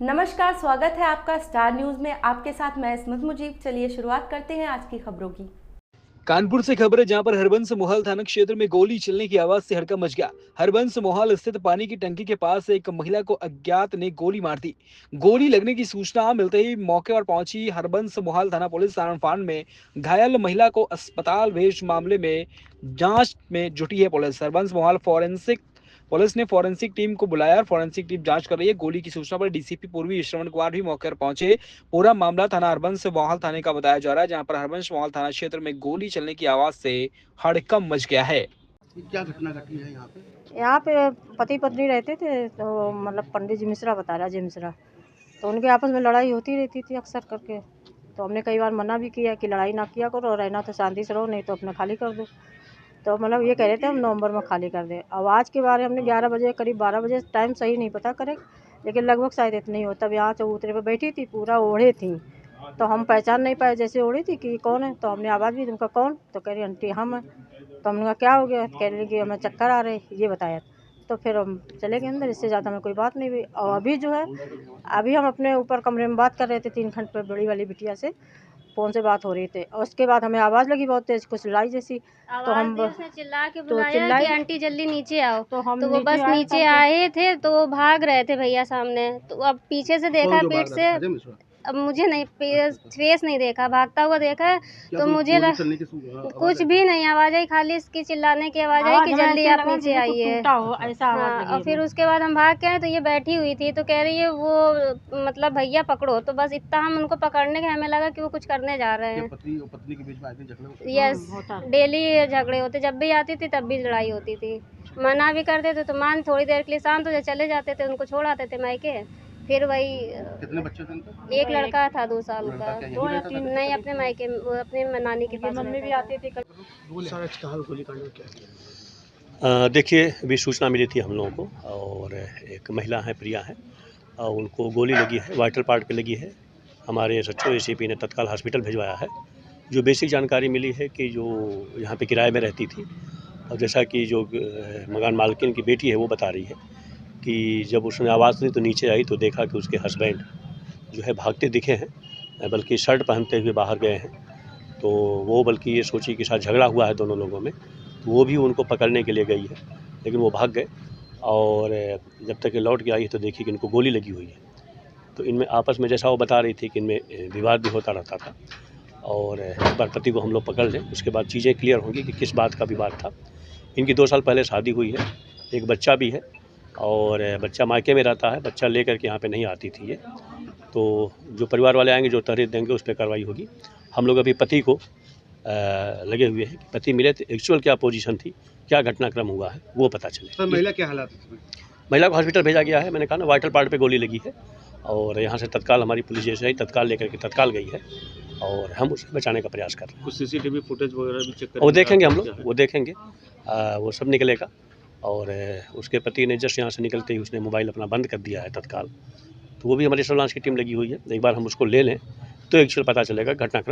नमस्कार, स्वागत है आपका स्टार न्यूज में। आपके साथ मैं इस्मत मुजीब। चलिए शुरुआत करते हैं आज की खबरों की। कानपुर से खबर है, जहां पर हरबंस मोहाल थाना क्षेत्र में गोली चलने की आवाज से हड़कंप मच गया। हरबंस मोहाल स्थित पानी की टंकी के पास एक महिला को अज्ञात ने गोली मार दी। गोली लगने की सूचना मिलते ही मौके पर पहुंची हरबंस मोहाल थाना पुलिस फान में घायल महिला को अस्पताल भेज मामले में जांच में जुटी है पुलिस। हरबंस मोहाल पुलिस ने फॉरेंसिक टीम को बुलाया और फॉरेंसिक टीम जांच कर रही है। गोली की सूचना पर डीसीपी पूर्वी श्रवण कुमार भी मौके पर पहुंचे। पूरा मामला थाना हरबंस मोहाल थाने का बताया जा रहा है, जहां पर हरबंस मोहाल थाना क्षेत्र में गोली चलने की आवाज से हड़कंप मच गया है। क्या घटना घटी है यहाँ पे? यहाँ पे पति पत्नी रहते थे, तो मतलब पंडित जी मिश्रा बता रहा, अजय मिश्रा, तो उनके आपस में लड़ाई होती रहती थी अक्सर करके। तो हमने कई बार मना भी किया कि लड़ाई ना किया करो, रहना तो शांति से रहो, नहीं तो अपना खाली कर दो। तो मतलब ये कह रहे थे हम नवंबर में खाली कर दें। आवाज़ के बारे हमने 11 बजे करीब 12 बजे, टाइम सही नहीं पता करे, लेकिन लगभग शायद इतनी हो। तब यहाँ चबूतरे पर बैठी थी, पूरा ओढ़े थी, तो हम पहचान नहीं पाए जैसे ओढ़ी थी कि कौन है। तो हमने आवाज़ भी, तुमका कौन? तो कह रही आंटी हम हैं। तो हमने कहा क्या हो गया? कह रही कि हमें चक्कर आ रहे, ये बताया। तो फिर हम चले गए अंदर, इससे ज़्यादा हमें कोई बात नहीं हुई। और अभी जो है, अभी हम अपने ऊपर कमरे में बात कर रहे थे 3 खंड पे, बड़ी वाली बिटिया से फ़ोन से बात हो रही थी। और उसके बाद हमें आवाज़ लगी बहुत तेज़, कुछ लड़ाई जैसी। तो हम उसने चिल्ला के तो बुलाया चिल्लाई, कि आंटी जल्दी नीचे आओ। तो हम तो वो बस नीचे आए थे, तो वो भाग रहे थे भैया सामने। तो अब पीछे से देखा कौन जो पीठ भाग से, रहा था? अजय मिश्रा? अब मुझे नहीं फेस नहीं देखा, भागता हुआ देखा है। क्या तो कोई मुझे गोली चलने की आवाज कुछ आई? भी नहीं आवाज आई, खाली इसकी चिल्लाने की आवाज आई कि जल्दी आप नीचे आइए। ऐसा आवाज़ हाँ, लगी और फिर उसके बाद हम भाग के आए, तो ये बैठी हुई थी, तो कह रही है वो मतलब भैया पकड़ो। तो बस इतना हम उनको पकड़ने के, हमें लगा कि वो कुछ करने जा रहे क्या हैं। पति और पत्नी के बीच में आए दिन झगड़े होते? यस, डेली झगड़े होते, जब भी आती थी तब भी लड़ाई होती थी। मना भी करते थे तो मान थोड़ी देर के लिए शांत हो जाए, चले जाते थे, उनको छोड़ आते थे मायके। फिर वही कितने बच्चे थे उनके? एक लड़का था 2 साल का। लड़का क्या यहीं रहता था? नहीं, अपने मायके वो अपने नानी के पास मम्मी भी रहता आती थी। सारा कहा गोलीकांड में क्या किया? देखिए, अभी सूचना मिली थी हम लोगों को, और एक महिला है, प्रिया है, और उनको गोली लगी है, वाइटल पार्ट पे लगी है। हमारे एसएचओ एसीपी ने तत्काल हॉस्पिटल भिजवाया है। जो बेसिक जानकारी मिली है कि जो यहाँ पे किराए में रहती थी, और जैसा कि जो मकान मालकिन की बेटी है वो बता रही है कि जब उसने आवाज़ सुनी तो नीचे आई, तो देखा कि उसके हस्बैंड जो है भागते दिखे हैं, बल्कि शर्ट पहनते हुए बाहर गए हैं। तो वो बल्कि ये सोची कि शायद झगड़ा हुआ है दोनों लोगों में, तो वो भी उनको पकड़ने के लिए गई है, लेकिन वो भाग गए। और जब तक ये लौट के आई तो देखी कि इनको गोली लगी हुई है। तो इनमें आपस में, जैसा वो बता रही थी, कि इनमें विवाद भी होता रहता था। और एक बार पति को हम लोग पकड़ लें, उसके बाद चीज़ें क्लियर होंगी कि किस बात का विवाद था। इनकी 2 साल पहले शादी हुई है, एक बच्चा भी है, और बच्चा मायके में रहता है। बच्चा लेकर के यहाँ पे नहीं आती थी ये। तो जो परिवार वाले आएंगे, जो तहरीर देंगे, उस पर कार्रवाई होगी। हम लोग अभी पति को लगे हुए हैं कि पति मिले तो एक्चुअल क्या पोजीशन थी, क्या घटनाक्रम हुआ है, वो पता चले। सर, महिला क्या हालात है इसमें? महिला को हॉस्पिटल भेजा गया है। मैंने कहा ना, वाइटल पार्ट पे गोली लगी है, और यहाँ से तत्काल हमारी पुलिस जैसे आई, तत्काल लेकर के तत्काल गई है, और हम उसे बचाने का प्रयास कर रहे हैं। कुछ सीसीटीवी फुटेज वगैरह भी चेक वो देखेंगे हम लोग, वो देखेंगे, वो सब निकलेगा। और उसके पति ने जस्ट यहाँ से निकलते ही उसने मोबाइल अपना बंद कर दिया है तत्काल। तो वो भी हमारी सर्विलांस की टीम लगी हुई है। एक बार हम उसको ले लें तो एक्चुअल पता चलेगा घटनाक्रम।